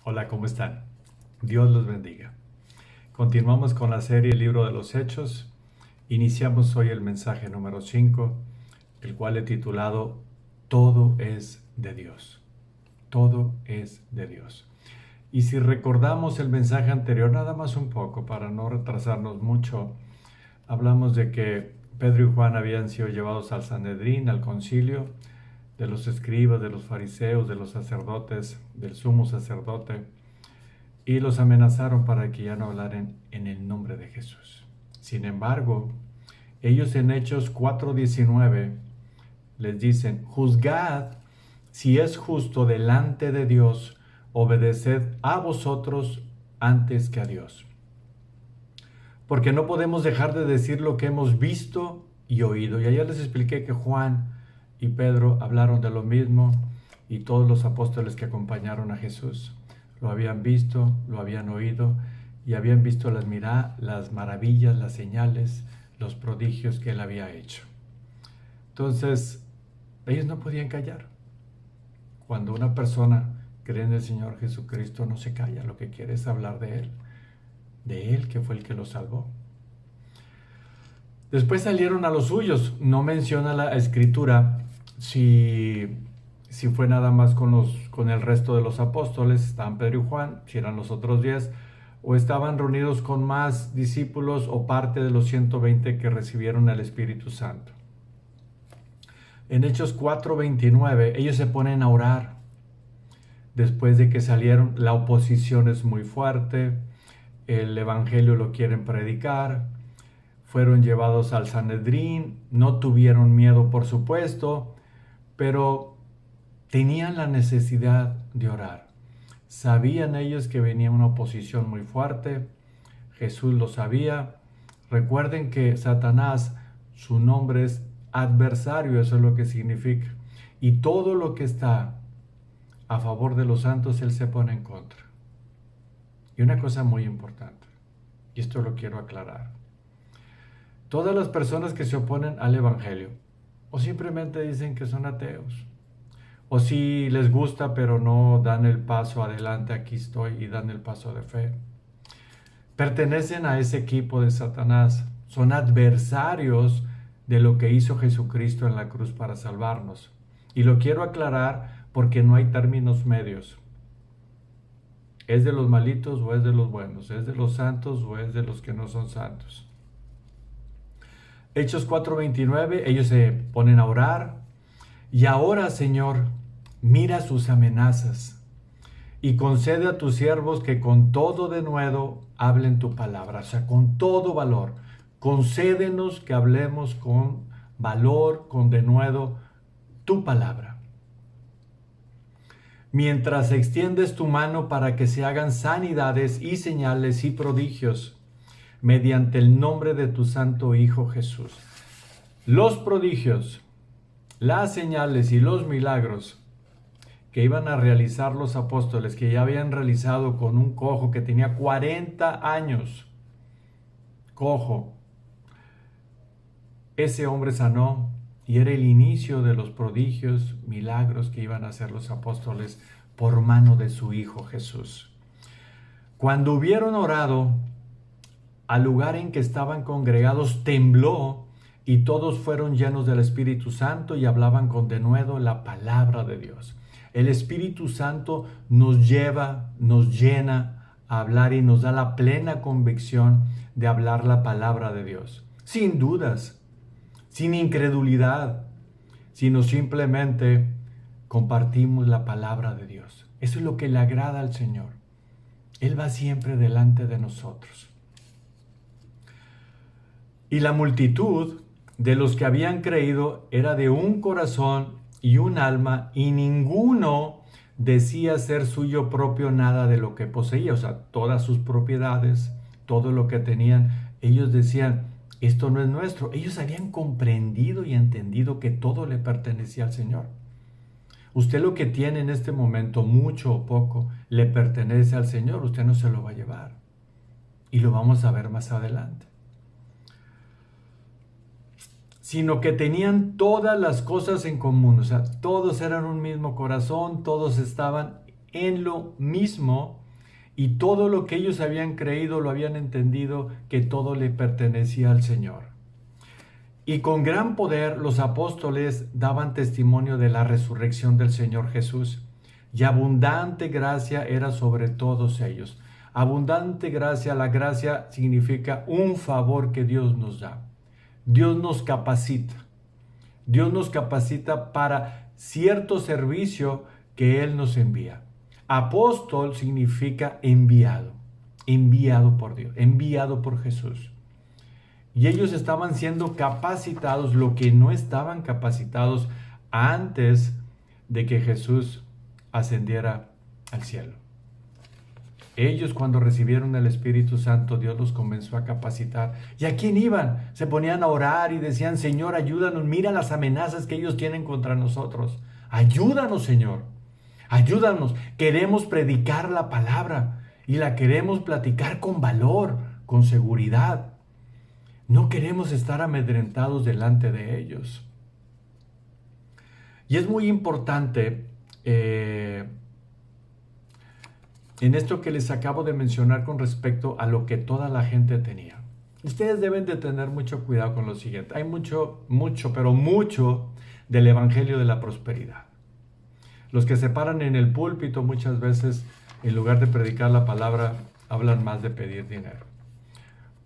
Hola, ¿cómo están? Dios los bendiga. Continuamos con la serie El Libro de los Hechos. Iniciamos hoy el mensaje número 5, el cual he titulado Todo es de Dios. Todo es de Dios. Y si recordamos el mensaje anterior, nada más un poco, para no retrasarnos mucho, hablamos de que Pedro y Juan habían sido llevados al Sanedrín, al concilio, de los escribas, de los fariseos, de los sacerdotes, del sumo sacerdote, y los amenazaron para que ya no hablaran en el nombre de Jesús. Sin embargo, ellos en Hechos 4:19 les dicen: juzgad si es justo delante de Dios obedeced a vosotros antes que a Dios. Porque no podemos dejar de decir lo que hemos visto y oído. Y ayer les expliqué que Juan y Pedro hablaron de lo mismo, y todos los apóstoles que acompañaron a Jesús lo habían visto, lo habían oído, y habían visto las maravillas, las señales, los prodigios que él había hecho. Entonces, ellos no podían callar. Cuando una persona cree en el Señor Jesucristo, no se calla, lo que quiere es hablar de Él que fue el que lo salvó. Después salieron a los suyos. No menciona la escritura si fue nada más con el resto de los apóstoles, estaban Pedro y Juan, si eran los otros 10, o estaban reunidos con más discípulos o parte de los 120 que recibieron el Espíritu Santo. En Hechos 4:29, ellos se ponen a orar. Después de que salieron, la oposición es muy fuerte, el evangelio lo quieren predicar, fueron llevados al Sanedrín, no tuvieron miedo, por supuesto, pero tenían la necesidad de orar. Sabían ellos que venía una oposición muy fuerte, Jesús lo sabía. Recuerden que Satanás, su nombre es adversario, eso es lo que significa. Y todo lo que está a favor de los santos, él se pone en contra. Y una cosa muy importante, y esto lo quiero aclarar: todas las personas que se oponen al evangelio, o simplemente dicen que son ateos, o si les gusta pero no dan el paso adelante, aquí estoy, y dan el paso de fe, pertenecen a ese equipo de Satanás, son adversarios de lo que hizo Jesucristo en la cruz para salvarnos. Y lo quiero aclarar porque no hay términos medios. ¿Es de los malitos o es de los buenos? ¿Es de los santos o es de los que no son santos? Hechos 4:29, ellos se ponen a orar. Y ahora, Señor, mira sus amenazas y concede a tus siervos que con todo denuedo hablen tu palabra, o sea, con todo valor. Concédenos que hablemos con valor, con denuedo, tu palabra. Mientras extiendes tu mano para que se hagan sanidades y señales y prodigios mediante el nombre de tu santo Hijo Jesús. Los prodigios, las señales y los milagros que iban a realizar los apóstoles, que ya habían realizado con un cojo que tenía 40 años, cojo, ese hombre sanó, y era el inicio de los prodigios, milagros que iban a hacer los apóstoles por mano de su Hijo Jesús. Cuando hubieron orado, al lugar en que estaban congregados tembló, y todos fueron llenos del Espíritu Santo y hablaban con denuedo la palabra de Dios. El Espíritu Santo nos llena a hablar y nos da la plena convicción de hablar la palabra de Dios, sin dudas, sin incredulidad, sino simplemente compartimos la palabra de Dios. Eso es lo que le agrada al Señor. Él va siempre delante de nosotros. Y la multitud de los que habían creído era de un corazón y un alma, y ninguno decía ser suyo propio nada de lo que poseía, o sea, todas sus propiedades, todo lo que tenían. Ellos decían, esto no es nuestro. Ellos habían comprendido y entendido que todo le pertenecía al Señor. Usted lo que tiene en este momento, mucho o poco, le pertenece al Señor. Usted no se lo va a llevar. Y lo vamos a ver más adelante. Sino que tenían todas las cosas en común, o sea, todos eran un mismo corazón, todos estaban en lo mismo, y todo lo que ellos habían creído lo habían entendido, que todo le pertenecía al Señor. Y con gran poder los apóstoles daban testimonio de la resurrección del Señor Jesús, y abundante gracia era sobre todos ellos. Abundante gracia, la gracia significa un favor que Dios nos da. Dios nos capacita. Dios nos capacita para cierto servicio que Él nos envía. Apóstol significa enviado, enviado por Dios, enviado por Jesús. Y ellos estaban siendo capacitados, lo que no estaban capacitados antes de que Jesús ascendiera al cielo. Ellos, cuando recibieron el Espíritu Santo, Dios los comenzó a capacitar. ¿Y a quién iban? Se ponían a orar y decían: Señor, ayúdanos, mira las amenazas que ellos tienen contra nosotros. Ayúdanos, Señor, ayúdanos. Queremos predicar la palabra y la queremos platicar con valor, con seguridad. No queremos estar amedrentados delante de ellos. Y es muy importante en esto que les acabo de mencionar con respecto a lo que toda la gente tenía. Ustedes deben de tener mucho cuidado con lo siguiente. Hay mucho del evangelio de la prosperidad. Los que se paran en el púlpito muchas veces, en lugar de predicar la palabra, hablan más de pedir dinero.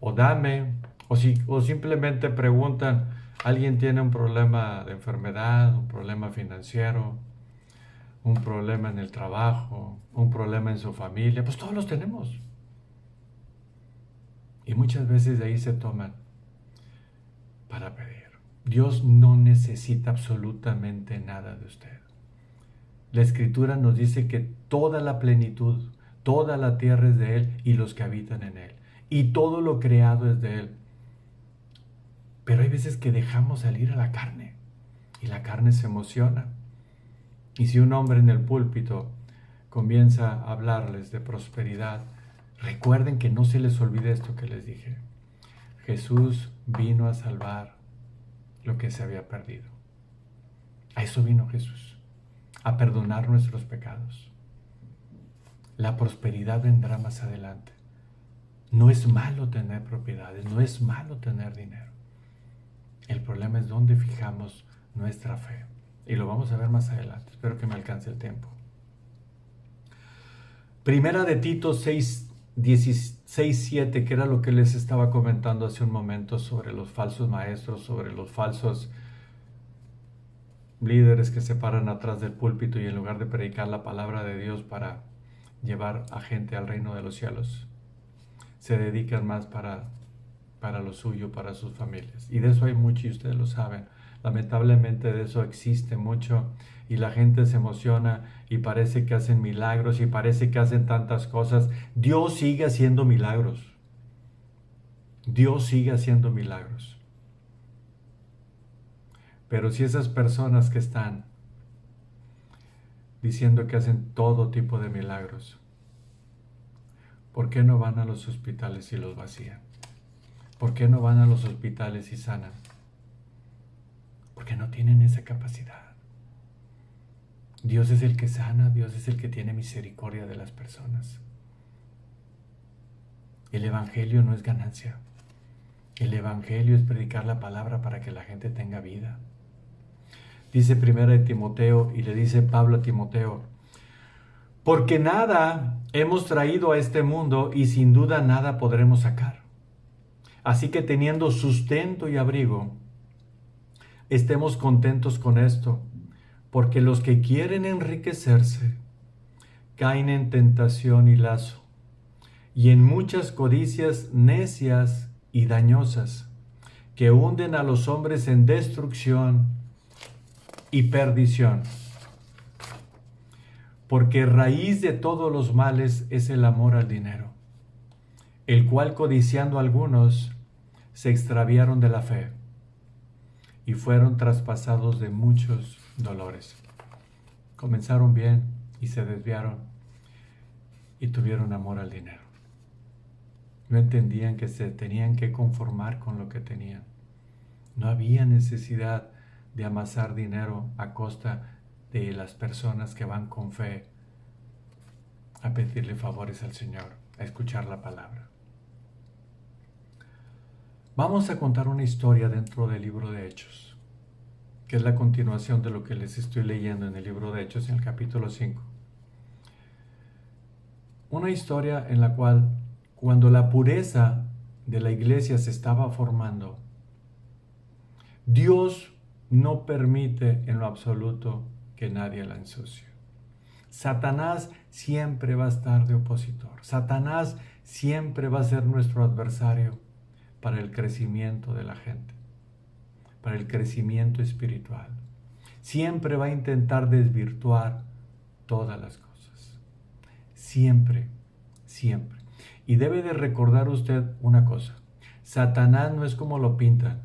O dame, o simplemente preguntan: ¿alguien tiene un problema de enfermedad, un problema financiero, un problema en el trabajo, un problema en su familia? Pues todos los tenemos. Y muchas veces de ahí se toman para pedir. Dios no necesita absolutamente nada de usted. La Escritura nos dice que toda la plenitud, toda la tierra es de Él y los que habitan en Él. Y todo lo creado es de Él. Pero hay veces que dejamos salir a la carne y la carne se emociona. Y si un hombre en el púlpito comienza a hablarles de prosperidad, recuerden que no se les olvide esto que les dije. Jesús vino a salvar lo que se había perdido. A eso vino Jesús, a perdonar nuestros pecados. La prosperidad vendrá más adelante. No es malo tener propiedades, no es malo tener dinero. El problema es dónde fijamos nuestra fe. Y lo vamos a ver más adelante. Espero que me alcance el tiempo. Primera de Tito 6:7, que era lo que les estaba comentando hace un momento sobre los falsos maestros, sobre los falsos líderes que se paran atrás del púlpito y en lugar de predicar la palabra de Dios para llevar a gente al reino de los cielos, se dedican más para lo suyo, para sus familias. Y de eso hay mucho y ustedes lo saben. Lamentablemente de eso existe mucho y la gente se emociona y parece que hacen milagros y parece que hacen tantas cosas. Dios sigue haciendo milagros. Dios sigue haciendo milagros. Pero si esas personas que están diciendo que hacen todo tipo de milagros, ¿por qué no van a los hospitales y los vacían? ¿Por qué no van a los hospitales y sanan? Porque no tienen esa capacidad. Dios es el que sana, Dios es el que tiene misericordia de las personas. El evangelio no es ganancia. El evangelio es predicar la palabra para que la gente tenga vida. Dice primera de Timoteo, y le dice Pablo a Timoteo: porque nada hemos traído a este mundo y sin duda nada podremos sacar. Así que teniendo sustento y abrigo, estemos contentos con esto, porque los que quieren enriquecerse caen en tentación y lazo, y en muchas codicias necias y dañosas, que hunden a los hombres en destrucción y perdición. Porque raíz de todos los males es el amor al dinero, el cual codiciando algunos se extraviaron de la fe y fueron traspasados de muchos dolores. Comenzaron bien y se desviaron y tuvieron amor al dinero. No entendían que se tenían que conformar con lo que tenían. No había necesidad de amasar dinero a costa de las personas que van con fe a pedirle favores al Señor, a escuchar la palabra. Vamos a contar una historia dentro del libro de Hechos, que es la continuación de lo que les estoy leyendo en el libro de Hechos en el capítulo 5. Una historia en la cual, cuando la pureza de la iglesia se estaba formando, Dios no permite en lo absoluto que nadie la ensucie. Satanás siempre va a estar de opositor. Satanás siempre va a ser nuestro adversario para el crecimiento de la gente, para el crecimiento espiritual. Siempre va a intentar desvirtuar todas las cosas. Siempre, siempre. Y debe de recordar usted una cosa. Satanás no es como lo pintan,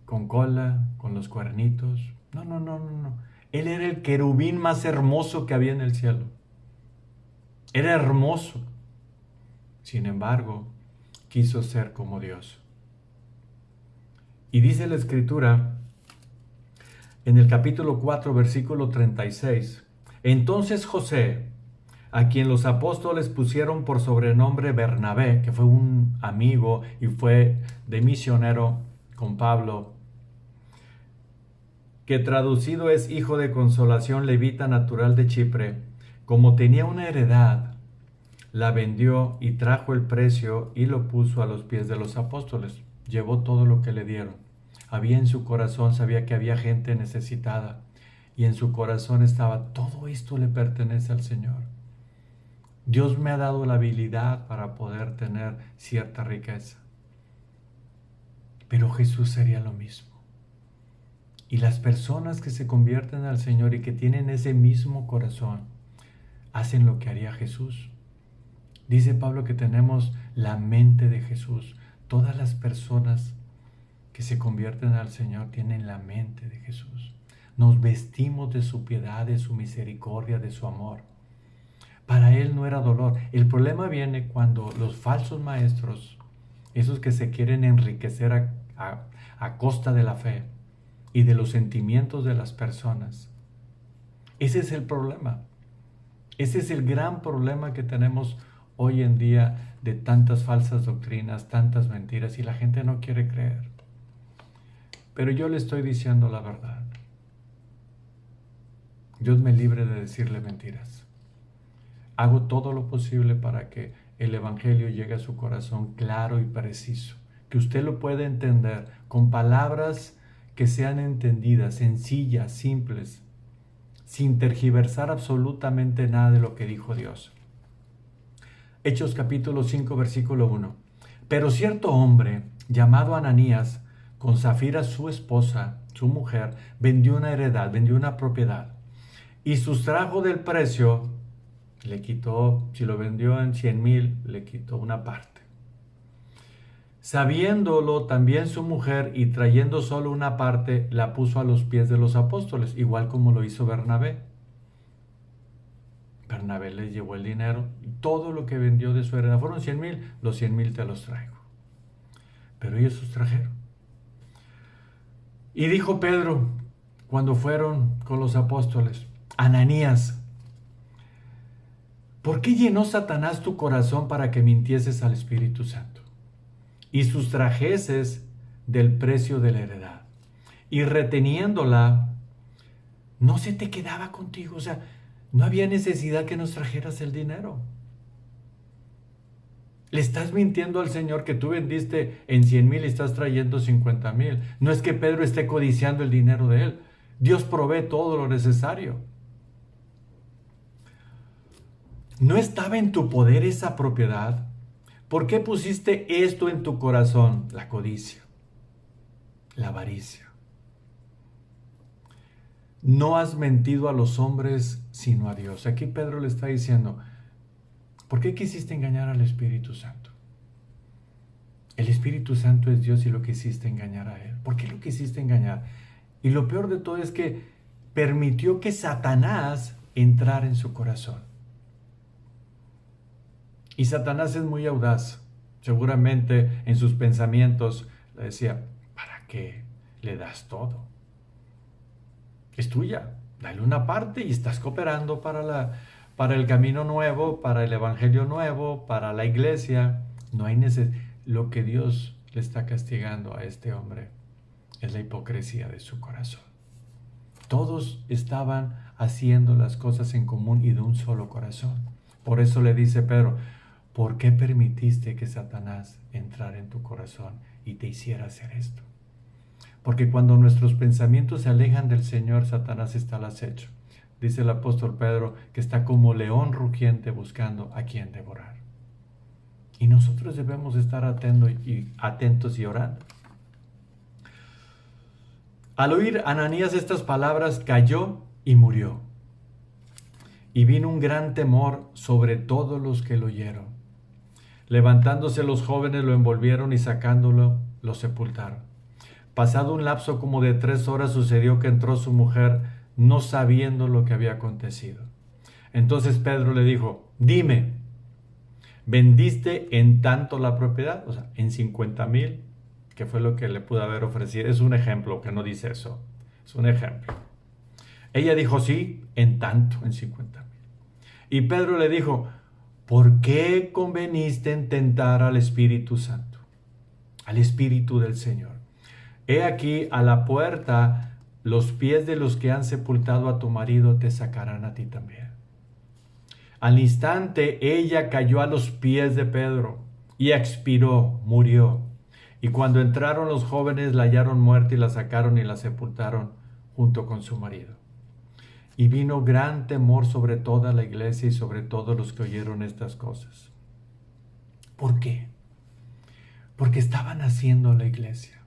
con cola, con los cuernitos. No. Él era el querubín más hermoso que había en el cielo. Era hermoso. Sin embargo, quiso ser como Dios. Y dice la Escritura, en el capítulo 4, versículo 36, entonces José, a quien los apóstoles pusieron por sobrenombre Bernabé, que fue un amigo y fue de misionero con Pablo, que traducido es hijo de consolación, levita natural de Chipre, como tenía una heredad, la vendió y trajo el precio y lo puso a los pies de los apóstoles. Llevó todo lo que le dieron. Había en su corazón, sabía que había gente necesitada, y en su corazón estaba, todo esto le pertenece al Señor. Dios me ha dado la habilidad para poder tener cierta riqueza. Pero Jesús sería lo mismo. Y las personas que se convierten al Señor y que tienen ese mismo corazón, hacen lo que haría Jesús. Dice Pablo que tenemos la mente de Jesús. Todas las personas que se convierten al Señor tienen la mente de Jesús. Nos vestimos de su piedad, de su misericordia, de su amor. Para Él no era dolor. El problema viene cuando los falsos maestros, esos que se quieren enriquecer a costa de la fe y de los sentimientos de las personas. Ese es el problema. Ese es el gran problema que tenemos hoy en día de tantas falsas doctrinas, tantas mentiras, y la gente no quiere creer. Pero yo le estoy diciendo la verdad. Dios me libre de decirle mentiras. Hago todo lo posible para que el Evangelio llegue a su corazón claro y preciso, que usted lo pueda entender con palabras que sean entendidas, sencillas, simples, sin tergiversar absolutamente nada de lo que dijo Dios. Hechos capítulo 5, versículo 1. Pero cierto hombre, llamado Ananías, con Zafira su esposa, su mujer, vendió una heredad, vendió una propiedad, y sustrajo del precio, le quitó, si lo vendió en 100,000, le quitó una parte. Sabiéndolo también su mujer y trayendo solo una parte, la puso a los pies de los apóstoles, igual como lo hizo Bernabé. Bernabé les llevó el dinero, todo lo que vendió de su heredad, fueron 100,000, los 100,000 te los traigo. Pero ellos sustrajeron. Y dijo Pedro, cuando fueron con los apóstoles, Ananías, ¿por qué llenó Satanás tu corazón para que mintieses al Espíritu Santo y sustrajeses del precio de la heredad? Y reteniéndola, no se te quedaba contigo, o sea, no había necesidad que nos trajeras el dinero. Le estás mintiendo al Señor que tú vendiste en 100,000 y estás trayendo 50,000. No es que Pedro esté codiciando el dinero de él. Dios provee todo lo necesario. ¿No estaba en tu poder esa propiedad? ¿Por qué pusiste esto en tu corazón? La codicia, la avaricia. No has mentido a los hombres sino a Dios. Aquí Pedro le está diciendo, ¿por qué quisiste engañar al Espíritu Santo? El Espíritu Santo es Dios y lo quisiste engañar a Él. ¿Por qué lo quisiste engañar? Y lo peor de todo es que permitió que Satanás entrara en su corazón. Y Satanás es muy audaz. Seguramente en sus pensamientos le decía, ¿para qué le das todo? Es tuya, dale una parte y estás cooperando para para el camino nuevo, para el evangelio nuevo, para la iglesia. No hay necesidad. Lo que Dios le está castigando a este hombre es la hipocresía de su corazón. Todos estaban haciendo las cosas en común y de un solo corazón. Por eso le dice Pedro, ¿por qué permitiste que Satanás entrara en tu corazón y te hiciera hacer esto? Porque cuando nuestros pensamientos se alejan del Señor, Satanás está al acecho. Dice el apóstol Pedro que está como león rugiente buscando a quien devorar. Y nosotros debemos estar atentos y orando. Al oír Ananías estas palabras, cayó y murió. Y vino un gran temor sobre todos los que lo oyeron. Levantándose los jóvenes lo envolvieron y sacándolo, lo sepultaron. Pasado un lapso como de 3 horas sucedió que entró su mujer, no sabiendo lo que había acontecido. Entonces Pedro le dijo, dime, ¿vendiste en tanto la propiedad? O sea, en 50,000, que fue lo que le pudo haber ofrecido. Es un ejemplo, que no dice eso. Es un ejemplo. Ella dijo, sí, en tanto, en 50,000. Y Pedro le dijo, ¿por qué conveniste en tentar al Espíritu Santo? Al Espíritu del Señor. He aquí a la puerta, los pies de los que han sepultado a tu marido te sacarán a ti también. Al instante ella cayó a los pies de Pedro y expiró, murió. Y cuando entraron los jóvenes la hallaron muerta y la sacaron y la sepultaron junto con su marido. Y vino gran temor sobre toda la iglesia y sobre todos los que oyeron estas cosas. ¿Por qué? Porque estaban haciendo la iglesia.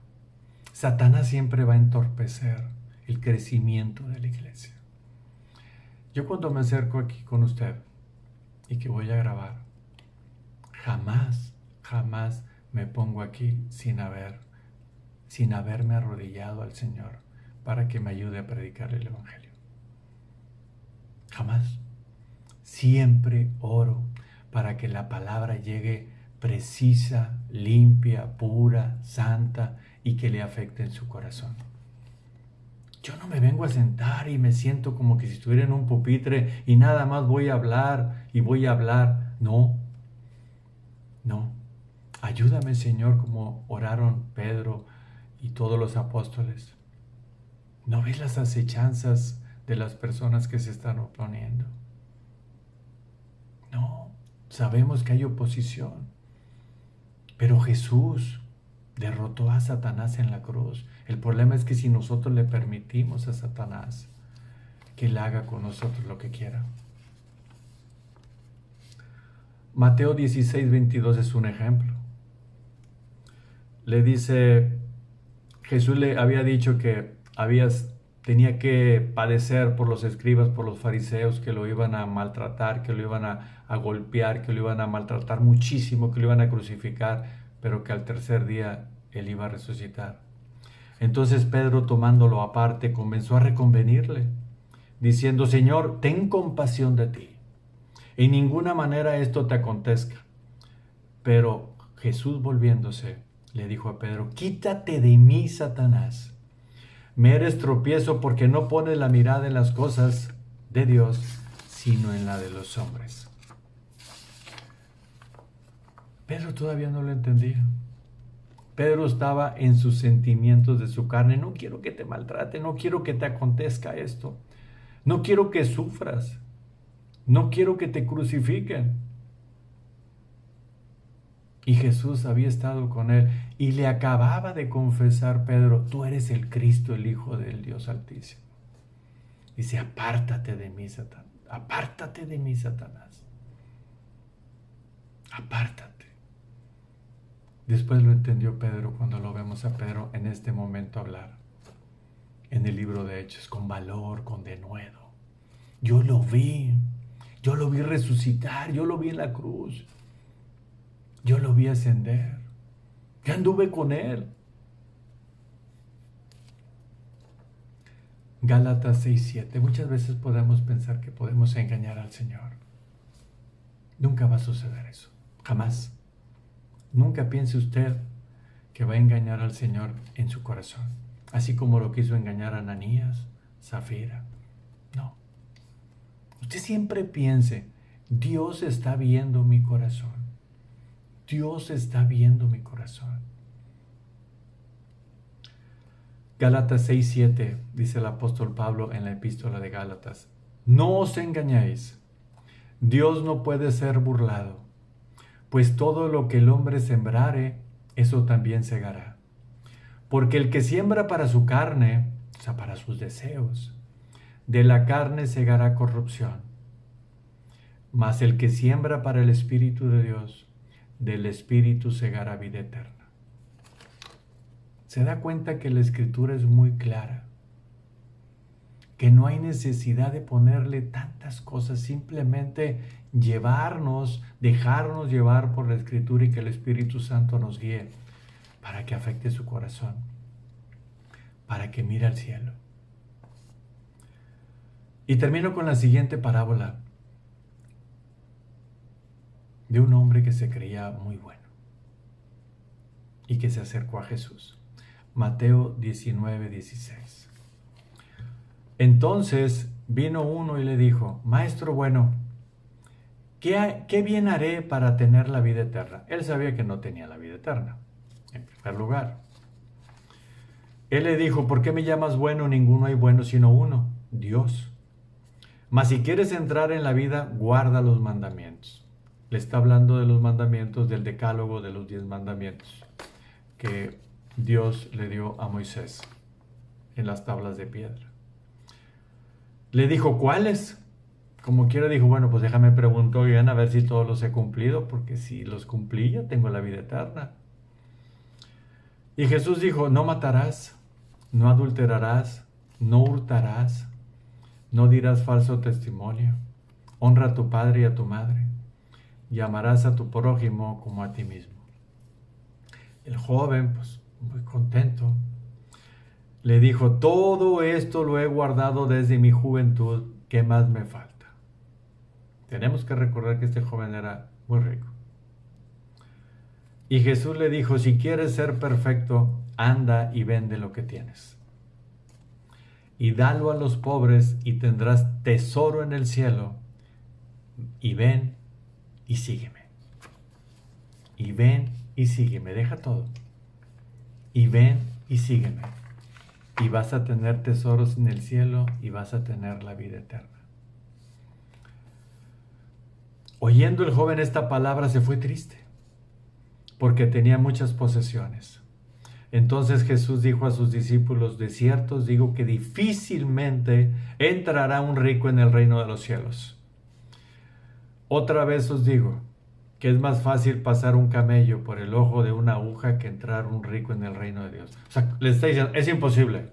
Satanás siempre va a entorpecer el crecimiento de la iglesia. Yo cuando me acerco aquí con usted y que voy a grabar, jamás me pongo aquí sin haberme arrodillado al Señor para que me ayude a predicar el evangelio. Jamás. Siempre oro para que la palabra llegue precisa, limpia, pura, santa y que le afecte en su corazón. Yo no me vengo a sentar y me siento como que si estuviera en un pupitre y nada más voy a hablar y voy a hablar. No. Ayúdame, Señor, como oraron Pedro y todos los apóstoles. ¿No ves las acechanzas de las personas que se están oponiendo? No, sabemos que hay oposición, pero Jesús derrotó a Satanás en la cruz. El problema es que si nosotros le permitimos a Satanás que él haga con nosotros lo que quiera. Mateo 16:22 es un ejemplo. Le dice, Jesús le había dicho que tenía que padecer por los escribas, por los fariseos, que lo iban a maltratar, que lo iban a golpear, que lo iban a maltratar muchísimo, que lo iban a crucificar, pero que al tercer día él iba a resucitar. Entonces Pedro, tomándolo aparte, comenzó a reconvenirle, diciendo, Señor, ten compasión de ti. En ninguna manera esto te acontezca. Pero Jesús, volviéndose, le dijo a Pedro, quítate de mí, Satanás. Me eres tropiezo porque no pones la mirada en las cosas de Dios, sino en la de los hombres. Pedro todavía no lo entendía. Pedro estaba en sus sentimientos de su carne. No quiero que te maltrate, no quiero que te acontezca esto. No quiero que sufras. No quiero que te crucifiquen. Y Jesús había estado con él y le acababa de confesar, Pedro, tú eres el Cristo, el Hijo del Dios Altísimo. Dice, apártate de mí, Satanás. Apártate de mí, Satanás. Apártate. Después lo entendió Pedro cuando lo vemos a Pedro en este momento hablar. En el libro de Hechos, con valor, con denuedo. Yo lo vi resucitar, yo lo vi en la cruz. Yo lo vi ascender. Yo anduve con él. Gálatas 6:7. Muchas veces podemos pensar que podemos engañar al Señor. Nunca va a suceder eso. Jamás. Nunca piense usted que va a engañar al Señor en su corazón. Así como lo quiso engañar a Ananías, Zafira. No. Usted siempre piense, Dios está viendo mi corazón. Dios está viendo mi corazón. Gálatas 6:7 dice el apóstol Pablo en la epístola de Gálatas: no os engañéis, Dios no puede ser burlado, pues todo lo que el hombre sembrare, eso también segará. Porque el que siembra para su carne, o sea, para sus deseos, de la carne segará corrupción. Mas el que siembra para el Espíritu de Dios, del Espíritu segará vida eterna. Se da cuenta que la Escritura es muy clara, que no hay necesidad de ponerle tantas cosas, simplemente dejarnos llevar por la Escritura y que el Espíritu Santo nos guíe para que afecte su corazón, para que mire al cielo. Y termino con la siguiente parábola de un hombre que se creía muy bueno y que se acercó a Jesús. Mateo 19:16. Entonces vino uno y le dijo: Maestro bueno, ¿qué bien haré para tener la vida eterna? Él sabía que no tenía la vida eterna, en primer lugar. Él le dijo: ¿por qué me llamas bueno? Ninguno hay bueno sino uno, Dios. Mas si quieres entrar en la vida, guarda los mandamientos. Le está hablando de los mandamientos del decálogo, de los 10 mandamientos que Dios le dio a Moisés en las tablas de piedra. Le dijo: ¿cuáles? Como quiera dijo: bueno, pues déjame preguntar bien a ver si todos los he cumplido, porque si los cumplí ya tengo la vida eterna. Y Jesús dijo: no matarás, no adulterarás, no hurtarás, no dirás falso testimonio, honra a tu padre y a tu madre, y amarás a tu prójimo como a ti mismo. El joven, pues muy contento, le dijo: todo esto lo he guardado desde mi juventud, ¿qué más me falta? Tenemos que recordar que este joven era muy rico. Y Jesús le dijo: si quieres ser perfecto, anda y vende lo que tienes, y dalo a los pobres, y tendrás tesoro en el cielo, y ven y sígueme. Y ven y sígueme, deja todo. Y ven y sígueme. Y vas a tener tesoros en el cielo y vas a tener la vida eterna. Oyendo el joven esta palabra se fue triste, porque tenía muchas posesiones. Entonces Jesús dijo a sus discípulos: de cierto os digo que difícilmente entrará un rico en el reino de los cielos. Otra vez os digo que es más fácil pasar un camello por el ojo de una aguja que entrar un rico en el reino de Dios. O sea, le está diciendo: es imposible.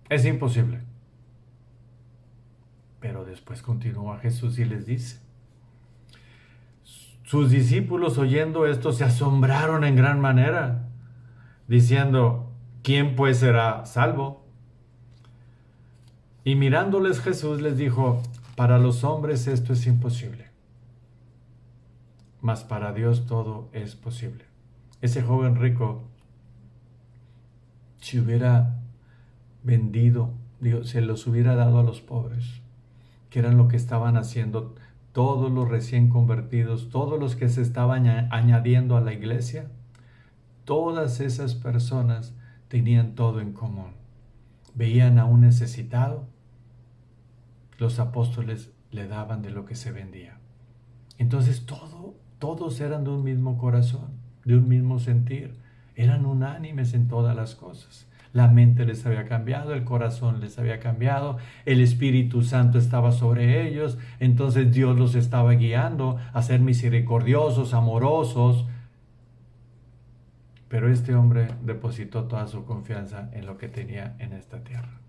Es imposible. Pero después continúa Jesús y les dice. Sus discípulos, oyendo esto, se asombraron en gran manera, diciendo: ¿quién pues será salvo? Y mirándoles Jesús les dijo: para los hombres esto es imposible, mas para Dios todo es posible. Ese joven rico, si hubiera vendido, se los hubiera dado a los pobres, que eran lo que estaban haciendo todos los recién convertidos, todos los que se estaban añadiendo a la iglesia, todas esas personas tenían todo en común. Veían a un necesitado, los apóstoles le daban de lo que se vendía. Entonces todos eran de un mismo corazón, de un mismo sentir, eran unánimes en todas las cosas. La mente les había cambiado, el corazón les había cambiado, el Espíritu Santo estaba sobre ellos, entonces Dios los estaba guiando a ser misericordiosos, amorosos. Pero este hombre depositó toda su confianza en lo que tenía en esta tierra.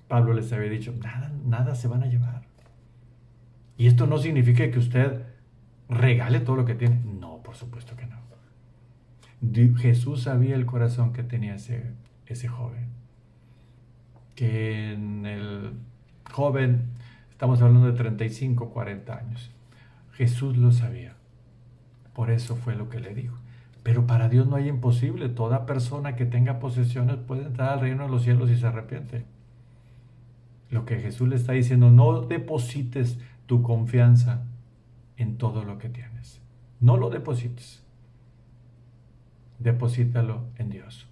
Pablo les había dicho: nada se van a llevar. Y esto no significa que usted regale todo lo que tiene. No, por supuesto que no. Jesús sabía el corazón que tenía ese joven. Que en el joven, estamos hablando de 35, 40 años. Jesús lo sabía. Por eso fue lo que le dijo. Pero para Dios no hay imposible. Toda persona que tenga posesiones puede entrar al reino de los cielos si se arrepiente. Lo que Jesús le está diciendo, no deposites tu confianza en todo lo que tienes. No lo deposites. Deposítalo en Dios.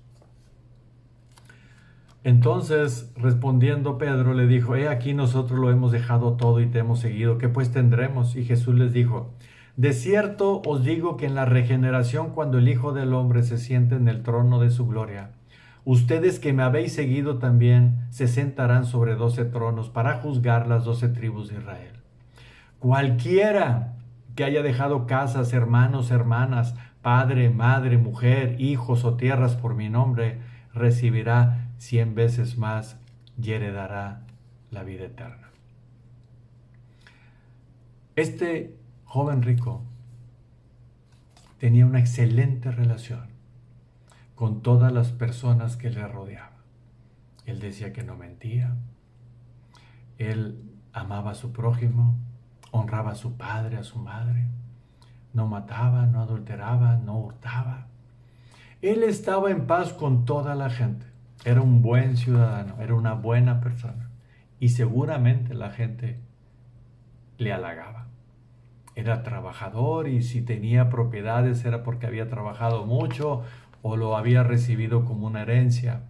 Entonces, respondiendo Pedro, le dijo, he aquí nosotros lo hemos dejado todo y te hemos seguido, ¿qué pues tendremos? Y Jesús les dijo, de cierto os digo que en la regeneración, cuando el Hijo del Hombre se siente en el trono de su gloria, ustedes que me habéis seguido también se sentarán sobre 12 tronos para juzgar las 12 tribus de Israel. Cualquiera que haya dejado casas, hermanos, hermanas, padre, madre, mujer, hijos o tierras por mi nombre, recibirá 100 veces más y heredará la vida eterna. Este joven rico tenía una excelente relación con todas las personas que le rodeaban. Él decía que no mentía, él amaba a su prójimo, honraba a su padre, a su madre, no mataba, no adulteraba, no hurtaba. Él estaba en paz con toda la gente. Era un buen ciudadano, era una buena persona. Y seguramente la gente le halagaba. Era trabajador y si tenía propiedades era porque había trabajado mucho o lo había recibido como una herencia.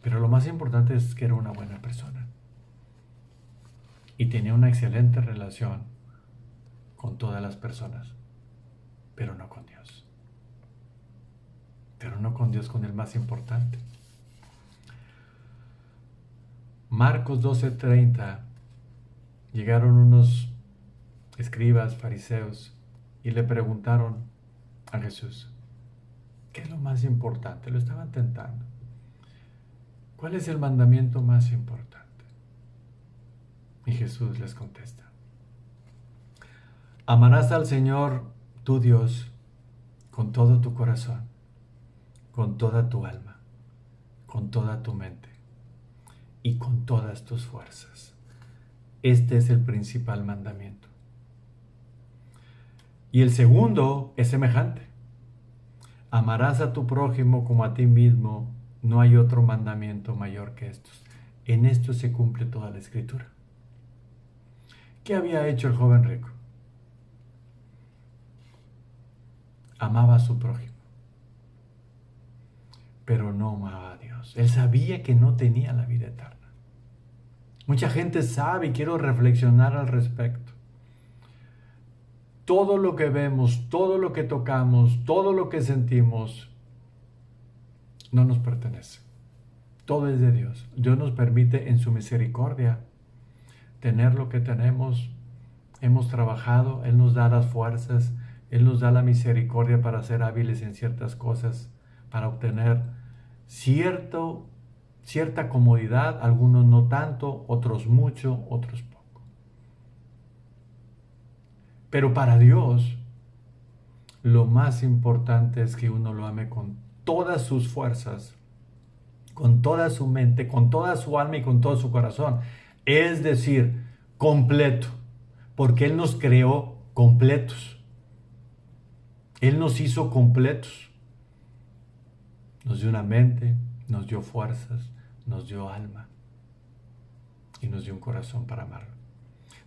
Pero lo más importante es que era una buena persona. Y tenía una excelente relación con todas las personas, pero no con Dios. Pero no con Dios, con el más importante. Marcos 12:30, llegaron unos escribas, fariseos, y le preguntaron a Jesús, ¿qué es lo más importante? Lo estaban tentando. ¿Cuál es el mandamiento más importante? Y Jesús les contesta, amarás al Señor tu Dios con todo tu corazón, con toda tu alma, con toda tu mente y con todas tus fuerzas. Este es el principal mandamiento. Y el segundo es semejante. Amarás a tu prójimo como a ti mismo. No hay otro mandamiento mayor que estos. En esto se cumple toda la Escritura. ¿Qué había hecho el joven rico? Amaba a su prójimo, pero no amaba a Dios. Él sabía que no tenía la vida eterna. Mucha gente sabe y quiero reflexionar al respecto. Todo lo que vemos, todo lo que tocamos, todo lo que sentimos, no nos pertenece. Todo es de Dios. Dios nos permite en su misericordia tener lo que tenemos. Hemos trabajado, Él nos da las fuerzas, Él nos da la misericordia para ser hábiles en ciertas cosas, para obtener cierta comodidad, algunos no tanto, otros mucho, otros poco. Pero para Dios, lo más importante es que uno lo ame con todas sus fuerzas, con toda su mente, con toda su alma y con todo su corazón. Es decir, completo, porque Él nos creó completos. Él nos hizo completos. Nos dio una mente, nos dio fuerzas, nos dio alma y nos dio un corazón para amarlo.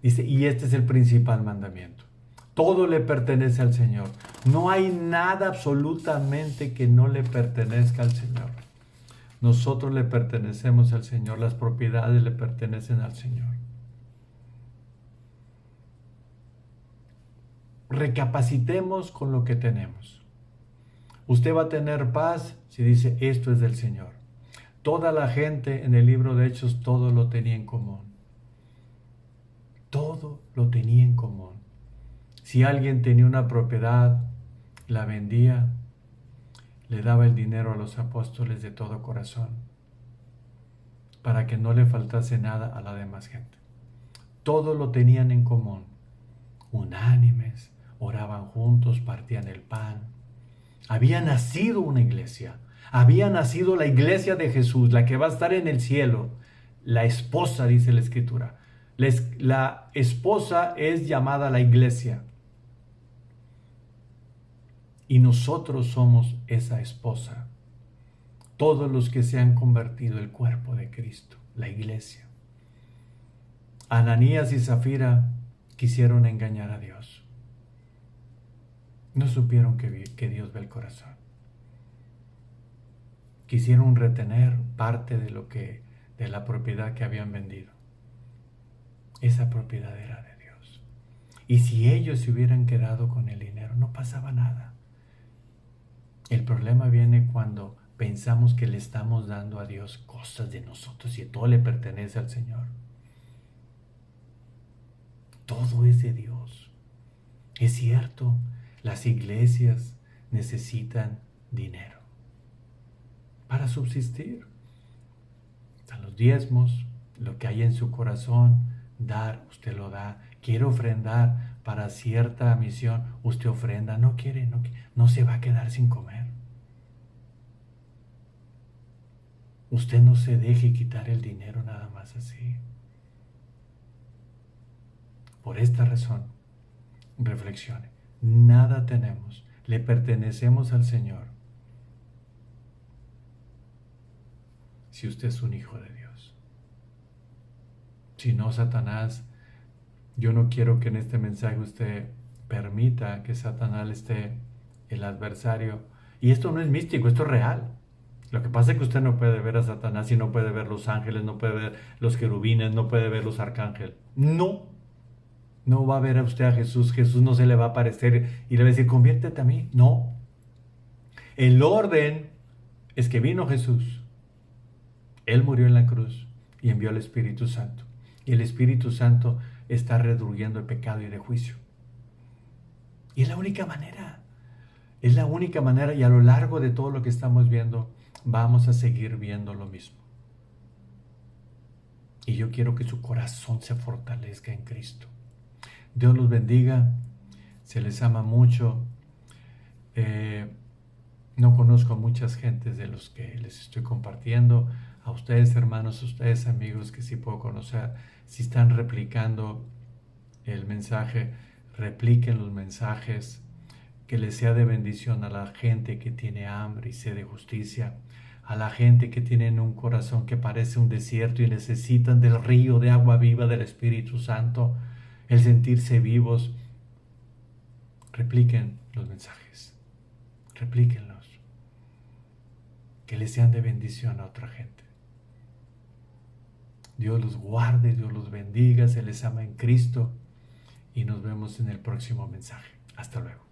Dice, y este es el principal mandamiento. Todo le pertenece al Señor. No hay nada absolutamente que no le pertenezca al Señor. Nosotros le pertenecemos al Señor. Las propiedades le pertenecen al Señor. Recapacitemos con lo que tenemos. Usted va a tener paz si dice, esto es del Señor. Toda la gente en el libro de Hechos, todo lo tenía en común. Todo lo tenía en común. Si alguien tenía una propiedad, la vendía, le daba el dinero a los apóstoles de todo corazón, para que no le faltase nada a la demás gente. Todo lo tenían en común, unánimes, oraban juntos, partían el pan. Había nacido una iglesia, había nacido la iglesia de Jesús, la que va a estar en el cielo, la esposa, dice la Escritura. La esposa es llamada la iglesia. Y nosotros somos esa esposa. Todos los que se han convertido el cuerpo de Cristo. la iglesia. Ananías y Zafira quisieron engañar a Dios. No supieron que Dios ve el corazón. Quisieron retener parte de la propiedad que habían vendido. Esa propiedad era de Dios. Y si ellos se hubieran quedado con el dinero, no pasaba nada. El problema viene cuando pensamos que le estamos dando a Dios cosas de nosotros y todo le pertenece al Señor. Todo es de Dios. Es cierto, las iglesias necesitan dinero para subsistir. Están los diezmos, lo que hay en su corazón, dar, usted lo da. Quiere ofrendar para cierta misión, usted ofrenda. No quiere, no se va a quedar sin comer. Usted no se deje quitar el dinero nada más así. Por esta razón, reflexione. Nada tenemos, le pertenecemos al Señor. Si usted es un hijo de Dios. Si no, Satanás, yo no quiero que en este mensaje usted permita que Satanás esté el adversario. Y esto no es místico, esto es real. Lo que pasa es que usted no puede ver a Satanás y no puede ver los ángeles, no puede ver los querubines, no puede ver los arcángeles. No va a ver a usted a Jesús. Jesús no se le va a aparecer y le va a decir, conviértete a mí. No. El orden es que vino Jesús. Él murió en la cruz y envió al Espíritu Santo. Y el Espíritu Santo está redruyendo el pecado y de juicio. Y es la única manera. Es la única manera, y a lo largo de todo lo que estamos viendo, vamos a seguir viendo lo mismo. Y yo quiero que su corazón se fortalezca en Cristo. Dios los bendiga. Se les ama mucho. No conozco a muchas gentes de los que les estoy compartiendo. A ustedes, hermanos, a ustedes, amigos, que sí puedo conocer. Si están replicando el mensaje, repliquen los mensajes. Que les sea de bendición a la gente que tiene hambre y sed de justicia. A la gente que tiene un corazón que parece un desierto y necesitan del río de agua viva del Espíritu Santo. El sentirse vivos. Repliquen los mensajes. Replíquenlos. Que les sean de bendición a otra gente. Dios los guarde, Dios los bendiga, se les ama en Cristo y nos vemos en el próximo mensaje. Hasta luego.